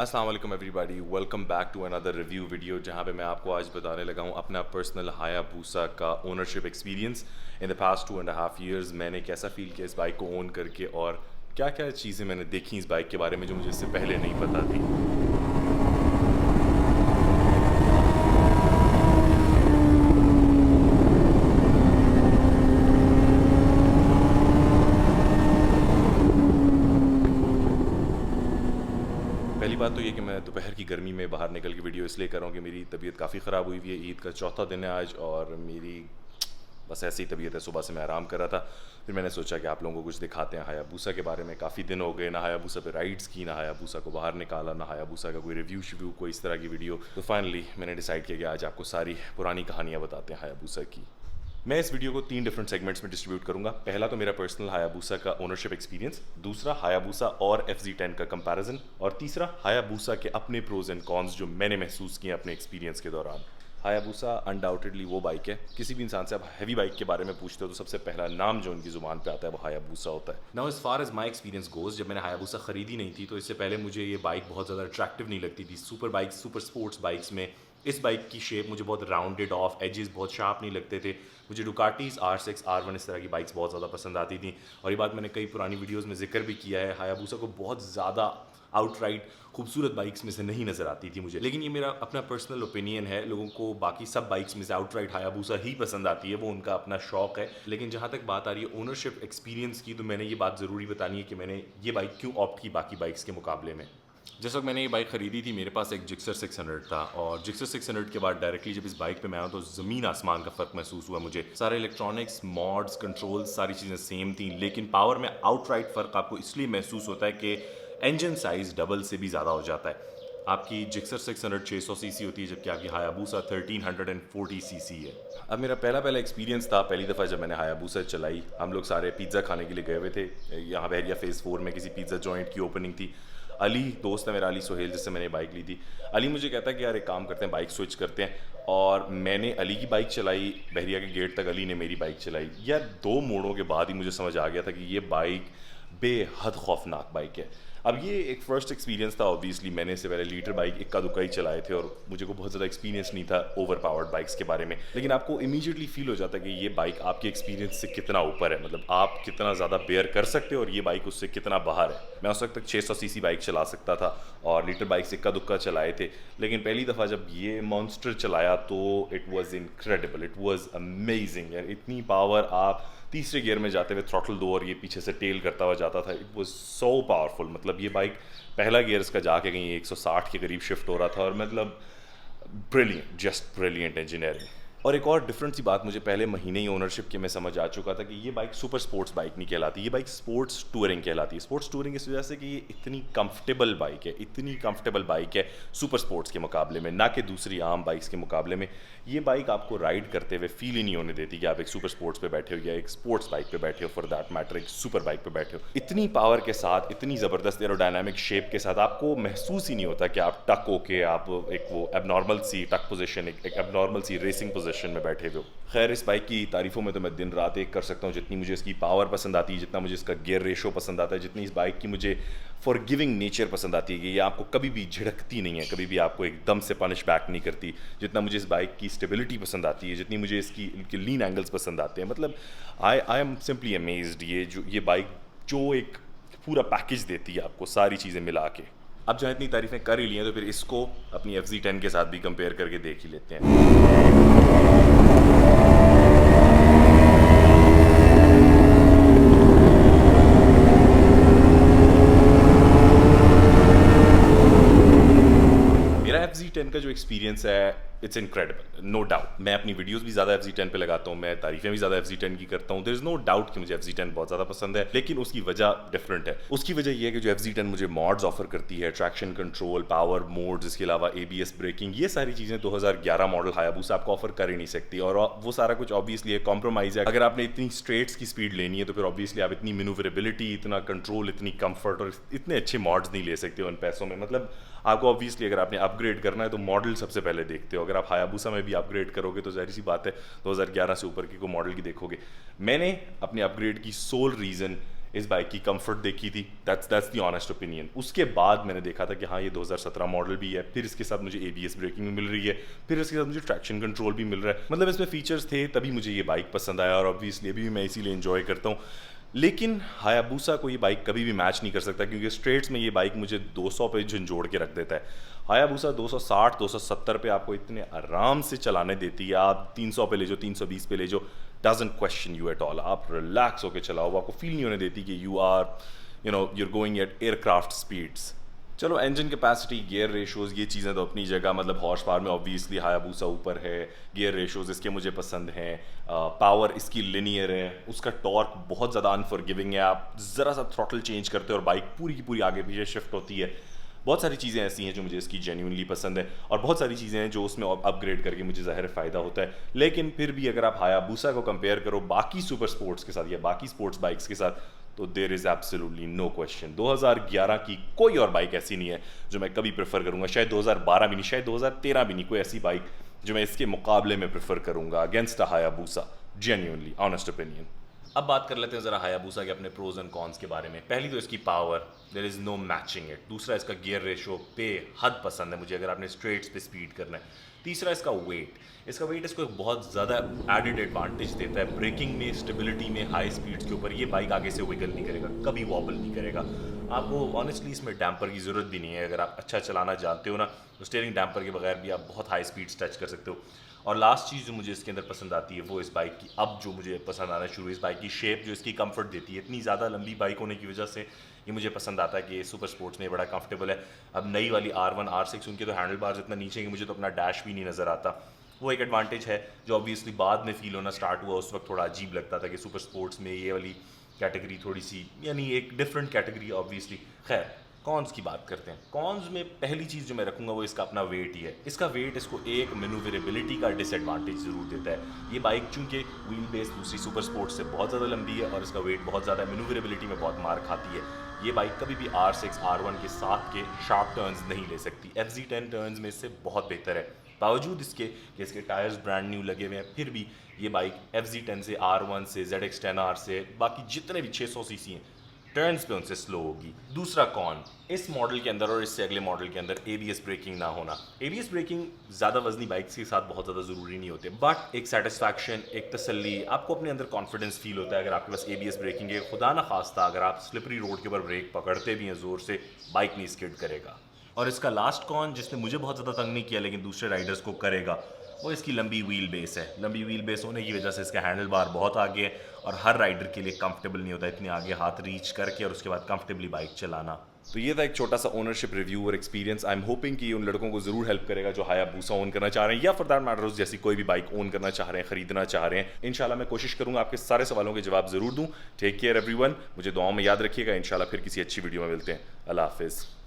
अस्सलाम वालेकुम everybody, welcome back to another review video जहाँ पे मैं आपको आज बताने लगा हूँ अपना पर्सनल हायाबूसा का ownership experience. In the past 2.5 years मैंने कैसा फ़ील किया इस बाइक को ओन करके और क्या क्या चीज़ें मैंने देखी इस बाइक के बारे में जो मुझे इससे पहले नहीं पता थी। पहली बात तो ये कि मैं दोपहर की गर्मी में बाहर निकल के वीडियो इसलिए कर रहा हूँ कि मेरी तबीयत काफ़ी ख़राब हुई हुई है। ईद का चौथा दिन है आज और मेरी बस ऐसी तबीयत है। सुबह से मैं आराम कर रहा था, फिर मैंने सोचा कि आप लोगों को कुछ दिखाते हैं हायाबूसा के बारे में। काफ़ी दिन हो गए ना हायाबूसा पे राइड्स की, ना हायाबूसा को बाहर निकाला, ना हायाबूसा का कोई रिव्यू शिव्यू कोई इस तरह की वीडियो। तो फाइनली मैंने डिसाइड किया कि आज आपको सारी पुरानी कहानियाँ बताते हैं हायाबूसा की। मैं इस वीडियो को 3 डिफरेंट सेगमेंट्स में डिस्ट्रीब्यूट करूंगा। पहला तो मेरा पर्सनल हायाबूसा का ओनरशिप एक्सपीरियंस, दूसरा हायाबूसा और FZ10 का कंपैरिजन, और तीसरा हायाबूसा के अपने प्रोज एंड कॉन्स जो मैंने महसूस किए अपने एक्सपीरियंस के दौरान। हायाबूसा अनडाउटेडली वो बाइक है, किसी भी इंसान से आप हैवी बाइक के बारे में पूछते हो तो सबसे पहला नाम जो उनकी ज़ुबान पे आता है वो हायाबूसा होता है। Now as far as my experience goes, जब मैंने हायाबूसा ख़रीदी नहीं थी तो इससे पहले मुझे ये बाइक बहुत ज़्यादा अट्रैक्टिव नहीं लगती थी। Super bikes, super sports bikes में इस बाइक की शेप मुझे बहुत राउंडेड ऑफ, एजेस बहुत शार्प नहीं लगते थे। मुझे डुकाटीज़ R6, R1 इस तरह की बाइक्स बहुत ज़्यादा पसंद आती थी। और ये बात मैंने कई पुरानी वीडियोस में जिक्र भी किया है, हायाबूसा को बहुत ज़्यादा आउटराइट खूबसूरत बाइक्स में से नहीं नज़र आती थी मुझे। लेकिन ये मेरा अपना पर्सनल ओपिनियन है, लोगों को बाकी सब बाइक्स में से आउटराइट हायाबूसा ही पसंद आती है, वो उनका अपना शौक है। लेकिन जहाँ तक बात आ रही है ओनरशिप एक्सपीरियंस की, तो मैंने ये बात ज़रूरी बतानी है कि मैंने ये बाइक क्यों ऑप्ट की बाकी बाइक्स के मुकाबले में। जिस वक्त मैंने ये बाइक ख़रीदी थी मेरे पास एक जिक्सर 600 था, और जिक्सर 600 के बाद डायरेक्टली जब इस बाइक पे मैं आया तो ज़मीन आसमान का फ़र्क महसूस हुआ मुझे। सारे इलेक्ट्रॉनिक्स, मॉड्स, कंट्रोल्स, सारी चीज़ें सेम थी, लेकिन पावर में आउटराइट फ़र्क आपको इसलिए महसूस होता है कि इंजन साइज़ डबल से भी ज़्यादा हो जाता है। आपकी जिक्सर 600 600 सीसी होती है, जबकि आपकी हायाबूसा 1340 सीसी है। अब मेरा पहला एक्सपीरियंस था पहली दफ़ा जब मैंने हायाबूसा चलाई। हम लोग सारे पिज़्ज़ा खाने के लिए गए हुए थे, यहाँ बहरिया फ़ेज़ 4 में किसी पिज़्ज़ा जॉइंट की ओपनिंग थी। अली दोस्त है मेरा, अली सोहेल, जिससे मैंने बाइक ली थी। अली मुझे कहता है कि यार एक काम करते हैं, बाइक स्विच करते हैं। और मैंने अली की बाइक चलाई, बहरिया के गेट तक अली ने मेरी बाइक चलाई। यार 2 मोड़ों के बाद ही मुझे समझ आ गया था कि ये बाइक बेहद खौफनाक बाइक है। अब ये एक फ़र्स्ट एक्सपीरियंस था, ऑब्वियसली मैंने इससे पहले लीटर बाइक इक्का दुक्का ही चलाए थे और मुझे को बहुत ज़्यादा एक्सपीरियंस नहीं था ओवर पावर्ड बाइक्स के बारे में। लेकिन आपको इमीडिएटली फील हो जाता है कि ये बाइक आपके एक्सपीरियंस से कितना ऊपर है, मतलब आप कितना ज़्यादा बेयर कर सकते हो और ये बाइक उससे कितना बाहर है। मैं उस वक्त तक 600 सीसी बाइक चला सकता था और लीटर बाइक से इक्का दुक्का चलाए थे, लेकिन पहली दफ़ा जब ये मॉन्स्टर चलाया तो it was incredible, it was amazing. यार इतनी पावर, आप तीसरे गियर में जाते हुए थ्रॉटल दो और ये पीछे से टेल करता हुआ जाता था। It was so powerful. मतलब ये बाइक पहला गियर इसका जाके कहीं 160 के करीब शिफ्ट हो रहा था, और मतलब ब्रिलियंट, जस्ट ब्रिलियंट इंजीनियरिंग। और एक और डिफरेंट सी बात मुझे पहले महीने ही ओनरशिप के में समझ आ चुका था कि ये बाइक सुपर स्पोर्ट्स बाइक नहीं कहलाती, ये बाइक स्पोर्ट्स टूरिंग कहलाती है। स्पोर्ट्स टूरिंग इस वजह से कि ये इतनी कंफर्टेबल बाइक है, इतनी कंफर्टेबल बाइक है सुपर स्पोर्ट्स के मुकाबले में, ना कि दूसरी आम बाइक्स के मुकाबले में। ये बाइक आपको राइड करते हुए फील ही नहीं होने देती कि आप एक सुपर स्पोर्ट्स पे बैठे हो या एक स्पोर्ट्स बाइक पे बैठे हो, फॉर दैट मैटर एक सुपर बाइक पे बैठे हो। इतनी पावर के साथ, इतनी ज़बरदस्त एरोडायनामिक शेप के साथ आपको महसूस ही नहीं होता कि आप टक होके आप एक वो एबनॉर्मल सी टक पोजीशन, एक एबनॉर्मल सी रेसिंग पोजीशन में बैठे हुए हो। खैर इस बाइक की तारीफ़ों में तो मैं दिन रात एक कर सकता हूँ, जितनी मुझे इसकी पावर पसंद आती है, जितना मुझे इसका गियर रेशो पसंद आता है, जितनी इस बाइक की मुझे फॉरगिविंग नेचर पसंद आती है कि ये आपको कभी भी झिड़कती नहीं है, कभी भी आपको एकदम से पनिश बैक नहीं करती, जितना मुझे इस बाइक की स्टेबिलिटी पसंद आती है, जितनी मुझे इनके लीन एंगल्स पसंद आते हैं। मतलब आई एम सिंपली अमेज्ड। ये बाइक जो एक पूरा पैकेज देती है आपको सारी चीज़ें मिला के। अब जहाँ इतनी तारीफ़ें कर ही ली हैं तो फिर इसको अपनी FZ10 के साथ भी कंपेयर करके देख ही लेते हैं। मेरा FZ10 का जो एक्सपीरियंस है इट्स इनक्रेडिबल, नो डाउट। मैं अपनी वीडियोस भी ज़्यादा FZ10 पे लगाता हूँ, मैं तारीफ़ें भी ज़्यादा FZ10 की करता हूँ। देयर इज़ नो डाउट कि मुझे FZ10 बहुत ज़्यादा पसंद है, लेकिन उसकी वजह डिफरेंट है। उसकी वजह ये है कि जो FZ10 मुझे मॉड्स ऑफर करती है, ट्रैक्शन कंट्रोल, पावर मोड्स, इसके अलावा ABS ब्रेकिंग, ये सारी चीज़ें 2011 मॉडल हायाबूसा आपको ऑफर कर ही नहीं सकती। और वो सारा कुछ ऑब्वियसली एक कॉम्प्रोमाइज़ है। अगर आपने इतनी स्ट्रेट्स की स्पीड लेनी है तो फिर ऑब्वियसली आप इतनी मैन्यूवरेबिलिटी, इतना कंट्रोल, इतनी कंफर्ट और इतने अच्छे मॉड्स नहीं ले सकते हो उन पैसों में। मतलब आपको ऑब्वियसली अगर आपने अपग्रेड करना है तो मॉडल सबसे पहले देखते हो। अगर आप हायाबूसा में भी अपग्रेड करोगे तो ज़ाहिर सी बात है 2011 से ऊपर की को मॉडल की देखोगे। मैंने अपने अपग्रेड की सोल रीज़न इस बाइक की कंफर्ट देखी थी, दैट्स द ऑनेस्ट ओपिनियन। उसके बाद मैंने देखा था कि हाँ ये 2017 मॉडल भी है, फिर इसके साथ मुझे ABS ब्रेकिंग भी मिल रही है, फिर इसके साथ मुझे ट्रैक्शन कंट्रोल भी मिल रहा है, मतलब इसमें फीचर्स थे, तभी मुझे ये बाइक पसंद आया और ऑब्वियसली अभी भी मैं इसीलिए एंजॉय करता हूँ। लेकिन हायाबुसा को ये बाइक कभी भी मैच नहीं कर सकता, क्योंकि स्ट्रेट्स में ये बाइक मुझे 200 पे झंझोड़ के रख देता है। हायाबुसा 260 270 पे आपको इतने आराम से चलाने देती है, आप 300 पे ले जाओ, 320 पे ले जाओ, doesn't question you at all, आप रिलैक्स होकर चलाओ, आपको फील नहीं होने देती कि you are you're going at aircraft speeds. चलो इंजन कैपेसिटी, गियर रेशोज़, ये चीज़ें तो अपनी जगह, मतलब हॉर्स पावर में ऑब्वियसली हायाबुसा ऊपर है, गियर रेशोज़ इसके मुझे पसंद हैं, पावर इसकी लिनियर है, उसका टॉर्क बहुत ज़्यादा अनफॉरगिविंग है, आप ज़रा सा थ्रॉटल चेंज करते हो और बाइक पूरी की पूरी आगे पीछे शिफ्ट होती है। बहुत सारी चीज़ें ऐसी हैं जो मुझे इसकी जेन्युइनली पसंद है, और बहुत सारी चीज़ें हैं जो उसमें अपग्रेड करके मुझे ज़ाहिर फ़ायदा होता है। लेकिन फिर भी अगर आप हायाबुसा को कंपेयर करो बाकी सुपर स्पोर्ट्स के साथ या बाकी स्पोर्ट्स बाइक्स के साथ, तो there is absolutely no question. 2011 की कोई और बाइक ऐसी नहीं है जो मैं कभी प्रेफर करूँगा, शायद 2012 भी नहीं, शायद 2013 भी नहीं, कोई ऐसी बाइक जो मैं इसके मुकाबले में प्रेफर करूँगा against a Hayabusa, genuinely honest opinion. अब बात कर लेते हैं ज़रा हायाबुसा के अपने प्रोज एंड कॉन्स के बारे में। पहली तो इसकी power, there is no matching it. दूसरा इसका गियर रेशो पे हद पसंद है मुझे अगर आपने स्ट्रेट्स पे स्पीड करना है। तीसरा इसका वेट, इसको एक बहुत ज़्यादा एडिड एडवांटेज देता है ब्रेकिंग में, स्टेबिलिटी में, हाई स्पीड्स के ऊपर। ये बाइक आगे से विगल नहीं करेगा, कभी वॉबल नहीं करेगा। आपको ऑनेस्टली इसमें डैम्पर की ज़रूरत भी नहीं है, अगर आप अच्छा चलाना जानते हो ना तो स्टीयरिंग डैम्पर के बगैर भी आप बहुत हाई स्पीड्स टच कर सकते हो। और लास्ट चीज़ जो मुझे इसके अंदर पसंद आती है वो इस बाइक की, अब जो मुझे पसंद आना शुरू है, इस बाइक की शेप जो इसकी कंफर्ट देती है। इतनी ज़्यादा लंबी बाइक होने की वजह से ये मुझे पसंद आता है कि ये सुपर स्पोर्ट्स में बड़ा कंफर्टेबल है। अब नई वाली R1 R6 उनके तो हैंडल बार्स इतना नीचे कि मुझे तो अपना डैश भी नहीं नज़र आता, वो एक एडवांटेज है जो ऑब्वियसली बाद में फील होना स्टार्ट हुआ। उस वक्त थोड़ा अजीब लगता था कि सुपर स्पोर्ट्स में ये वाली कैटेगरी थोड़ी सी, यानी एक डिफरेंट कैटेगरी ऑब्वियसली। खैर कॉन्स की बात करते हैं। कॉन्स में पहली चीज़ जो मैं रखूँगा वो इसका अपना वेट ही है। इसका वेट इसको एक मैन्यूवरेबिलिटी का डिसएडवांटेज ज़रूर देता है। ये बाइक चूंकि व्हील बेस दूसरी सुपर स्पोर्ट्स से बहुत ज़्यादा लंबी है और इसका वेट बहुत ज़्यादा, मैन्यूवरेबिलिटी में बहुत मार खाती है। ये बाइक कभी भी R6 R1 के साथ के शार्प टर्न्स नहीं ले सकती। FZ10 टर्न्स में इससे बहुत बेहतर है, बावजूद इसके कि इसके टायर्स ब्रांड न्यू लगे हुए हैं, फिर भी ये बाइक FZ10 से, R1 से, ZX10R से, बाकी जितने भी 600 सीसी हैं, टर्न्स पे उनसे स्लो होगी। दूसरा कॉन, इस मॉडल के अंदर और इससे अगले मॉडल के अंदर ABS ब्रेकिंग ना होना। ABS ब्रेकिंग ज़्यादा वजनी बाइक्स के साथ बहुत ज़्यादा ज़रूरी नहीं होते, बट एक सेटिस्फैक्शन, एक तसल्ली, आपको अपने अंदर कॉन्फिडेंस फील होता है अगर आपके पास ABS ब्रेकिंग है। खुदा ना खास्ता अगर आप स्लिपरी रोड के ऊपर ब्रेक पकड़ते भी हैं ज़ोर से, बाइक नहीं स्किड करेगा। और इसका लास्ट कॉन जिसने मुझे बहुत ज़्यादा तंग नहीं किया लेकिन दूसरे राइडर्स को करेगा, वो इसकी लंबी व्हील बेस है। लंबी व्हील बेस होने की वजह से इसका हैंडल बार बहुत आगे है और हर राइडर के लिए कंफर्टेबल नहीं होता इतने आगे हाथ रीच करके और उसके बाद कंफर्टेबली बाइक चलाना। तो ये था एक छोटा सा ओनरशिप रिव्यू और एक्सपीरियंस। आई एम होपिंग कि ये उन लड़कों को ज़रूर हेल्प करेगा जो हायाबुसा ओन करना चाह रहे हैं या फॉर दैट मैटर जैसी कोई भी बाइक ओन करना चाह रहे हैं, खरीदना चाह रहे हैं। इंशाल्लाह मैं कोशिश करूंगा आपके सारे सवालों के जवाब ज़रूर दूँ। टेक केयर एवरीवन, मुझे दुआओं में याद रखिएगा। इंशाल्लाह फिर किसी अच्छी वीडियो में मिलते हैं। अल्लाह हाफिज़।